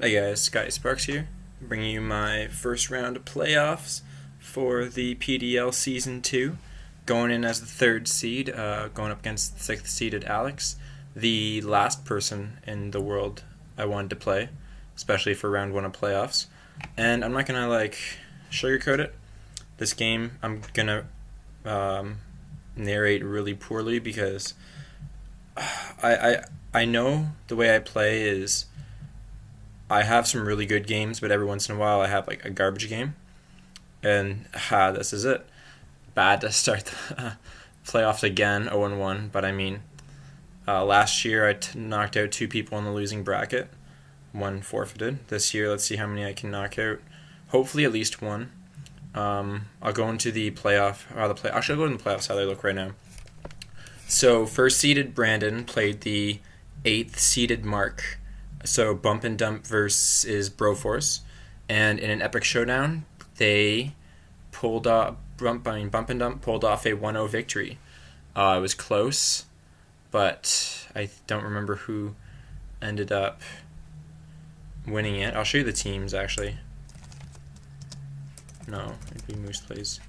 Hey guys, Scotty Sparks here, bringing you my first round of playoffs for the PDL Season 2. Going in as the third seed, going up against the sixth seeded Alex, the last person in the world I wanted to play, especially for round 1 of playoffs. And I'm not gonna sugarcoat it. This game I'm gonna narrate really poorly because I know the way I play is I have some really good games, but every once in a while I have like a garbage game, and this is it. Bad to start the playoffs again, 0-1. But I mean, last year I knocked out 2 people in the losing bracket, 1 forfeited. This year, let's see how many I can knock out. Hopefully, at least 1. I'll go into the playoff. Actually, I'll go into the playoffs. How they look right now. So, first seeded Brandon played the 8th seeded Mark. So Bump and Dump versus Broforce, and in an epic showdown, they pulled off. Bump and Dump pulled off a 1-0 victory. It was close, but I don't remember who ended up winning it. I'll show you the teams actually. No, it'd be Moose plays.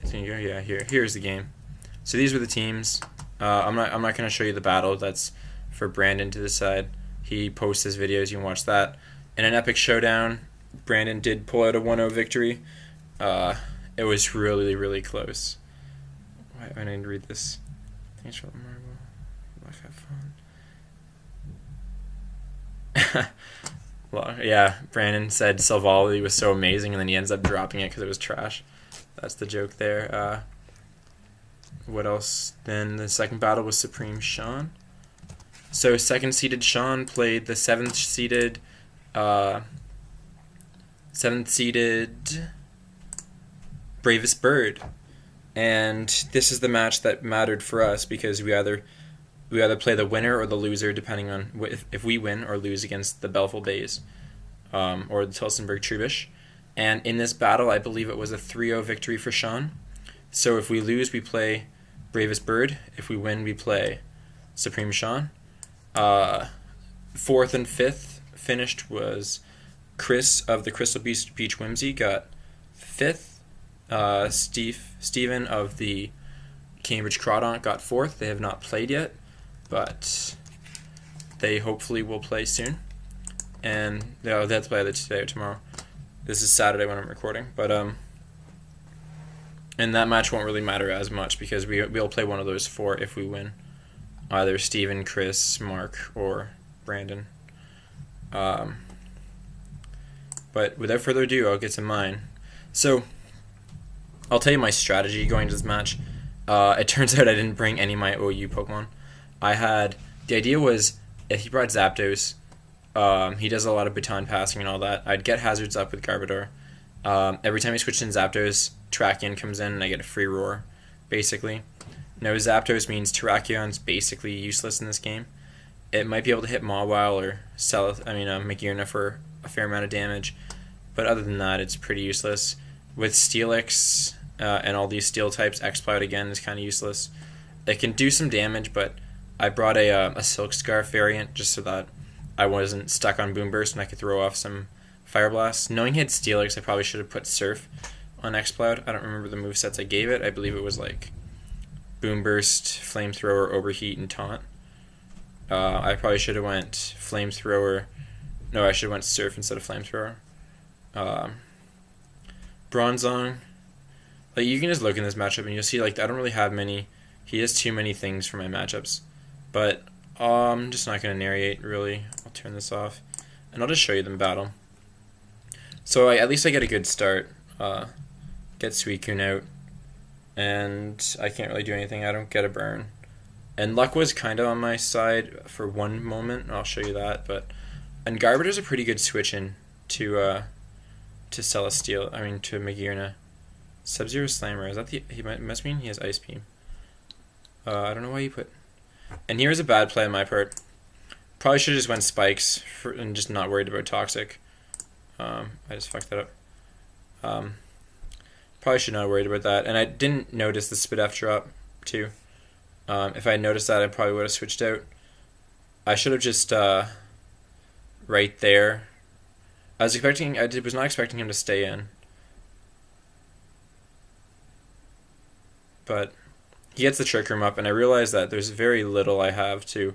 Yeah, here's the game. So these were the teams. I'm not going to show you the battle. That's for Brandon to decide. He posts his videos. You can watch that. In an epic showdown, Brandon did pull out a 1-0 victory. It was really, really close. I need to read this. Thanks for the marble. Have fun. Well, yeah, Brandon said Salvali was so amazing, and then he ends up dropping it because it was trash. That's the joke there. What else? Then the second battle was Supreme Sean. So second seeded Sean played the seventh seeded Bravest Bird, and this is the match that mattered for us because we either play the winner or the loser depending on if we win or lose against the Belful Bays or the Tillsonburg Trubbish. And in this battle, I believe it was a 3-0 victory for Sean. So if we lose, we play Bravest Bird. If we win, we play Supreme Sean. 4th and 5th finished was Chris of the Crystal Beach Whimsy got 5th. Steven of the Cambridge Crawdaunt got 4th. They have not played yet, but they hopefully will play soon. And they have to play either today or tomorrow. This is Saturday when I'm recording, but and that match won't really matter as much because we'll play one of those 4 if we win. Either Steven, Chris, Mark, or Brandon. But without further ado, I'll get to mine. So, I'll tell you my strategy going into this match. It turns out I didn't bring any of my OU Pokemon. The idea was, if he brought Zapdos, he does a lot of baton passing and all that. I'd get Hazards up with Garbodor. Every time he switched in Zapdos, Terrakion comes in and I get a free roar, basically. No Zapdos means Terrakion's basically useless in this game. It might be able to hit Mawile or Magearna for a fair amount of damage, but other than that, it's pretty useless. With Steelix and all these steel types, Exploud again is kind of useless. It can do some damage, but I brought a Silk Scarf variant just so that I wasn't stuck on Boom Burst and I could throw off some Fire Blast. Knowing he had Steelix, I probably should have put Surf on Exploud. I don't remember the movesets I gave it. I believe it was like Boom Burst, Flamethrower, Overheat, and Taunt. I probably should have went Flamethrower. No, I should have went Surf instead of Flamethrower. Bronzong. Like, you can just look in this matchup and you'll see like I don't really have many. He has too many things for my matchups. But I'm just not going to narrate, really. I'll turn this off. And I'll just show you them battle. So at least I get a good start. Get Suicune out. And I can't really do anything. I don't get a burn. And luck was kind of on my side for one moment. I'll show you that. And Garbodor's a pretty good switch in to Celesteal. To Magearna. Sub-Zero Slammer. Is that he must mean he has Ice Beam. I don't know why you put. And here's a bad play on my part. Probably should have just went Spikes and just not worried about Toxic. I just fucked that up. Probably should not have worried about that. And I didn't notice the Spidef drop too. If I had noticed that, I probably would have switched out. I should have just right there. Was not expecting him to stay in, but he gets the trick room up, and I realize that there's very little I have to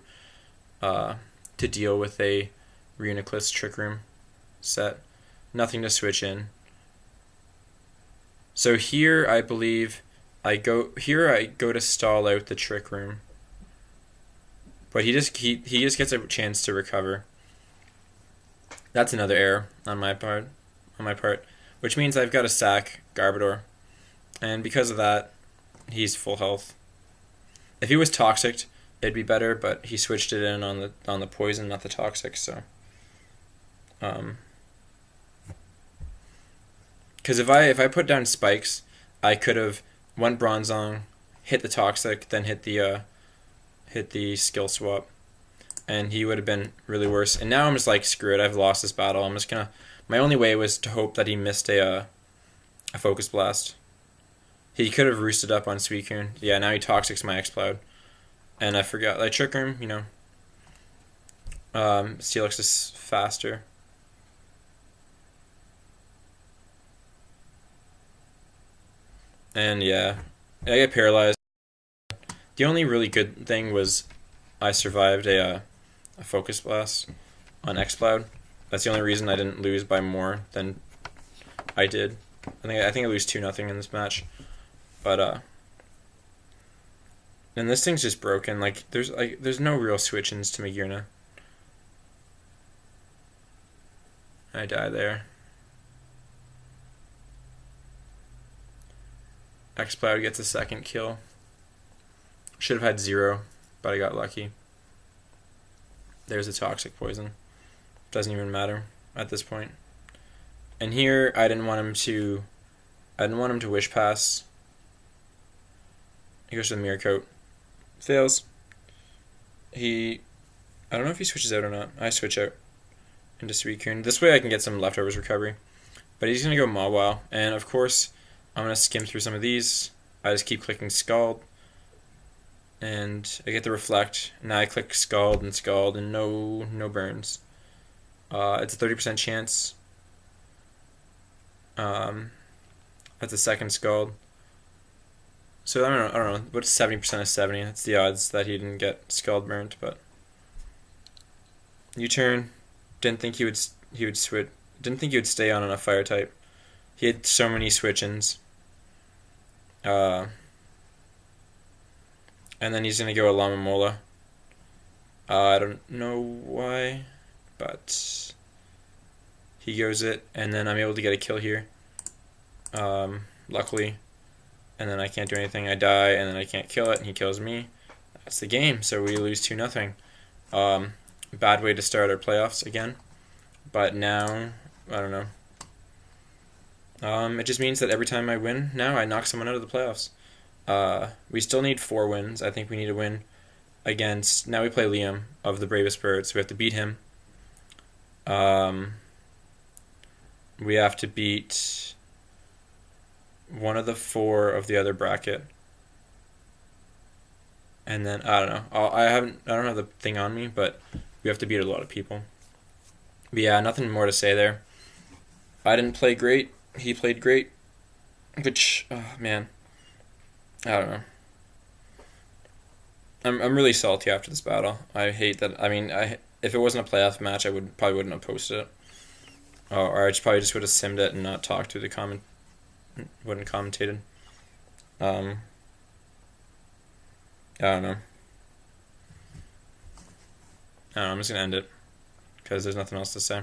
deal with a Reuniclus trick room set. Nothing to switch in. So here I believe I go to stall out the trick room. But he just gets a chance to recover. That's another error on my part, which means I've got to sack Garbodor. And because of that, he's full health. If he was toxic, it'd be better, but he switched it in on the poison, not the toxic, so because if I put down spikes, I could have went Bronzong, hit the toxic, then hit the skill swap, and he would have been really worse. And now I'm just like, screw it, I've lost this battle. I'm just gonna. My only way was to hope that he missed a Focus Blast. He could have roosted up on Suicune. Yeah, now he toxics my X-Cloud. And I forgot, like, Trick Room, Steelix is faster. And yeah, I get paralyzed. The only really good thing was I survived a Focus Blast on X-Cloud. That's the only reason I didn't lose by more than I did. I think I lose 2-0 in this match. But and this thing's just broken. Like there's no real switch-ins to Magearna. I die there. X-Cloud gets a second kill. Should have had 0, but I got lucky. There's a toxic poison. Doesn't even matter at this point. And here I didn't want him to wish pass. He goes to the Mirror Coat. Fails. I don't know if he switches out or not. I switch out into Suicune. This way I can get some leftovers recovery. But he's going to go Mawile. And of course, I'm going to skim through some of these. I just keep clicking Scald. And I get the Reflect. Now I click Scald, and no burns. It's a 30% chance. That's a second Scald. So I don't know. What's 70% of 70? That's the odds that he didn't get Scald burnt. But U-turn. Didn't think he would switch. Didn't think he would stay on a fire type. He had so many switch-ins. And then he's gonna go a Lamamola. I don't know why, but he goes it, and then I'm able to get a kill here. Luckily, and then I can't do anything. I die, and then I can't kill it, and he kills me. That's the game. So we lose 2-0. Bad way to start our playoffs again, but now I don't know. It just means that every time I win, now I knock someone out of the playoffs. We still need 4 wins. I think we need to win against. Now we play Liam of the Bravest Birds. So we have to beat him. We have to beat one of the 4 of the other bracket. And then I don't know. I don't have the thing on me, but we have to beat a lot of people. But yeah, nothing more to say there. I didn't play great. He played great. Which, oh man, I don't know. I'm really salty after this battle. I hate that. I mean, if it wasn't a playoff match, I probably wouldn't have posted it. Or I probably just would have simmed it and not talked to the wouldn't commentated. I don't know. I'm just gonna end it because there's nothing else to say.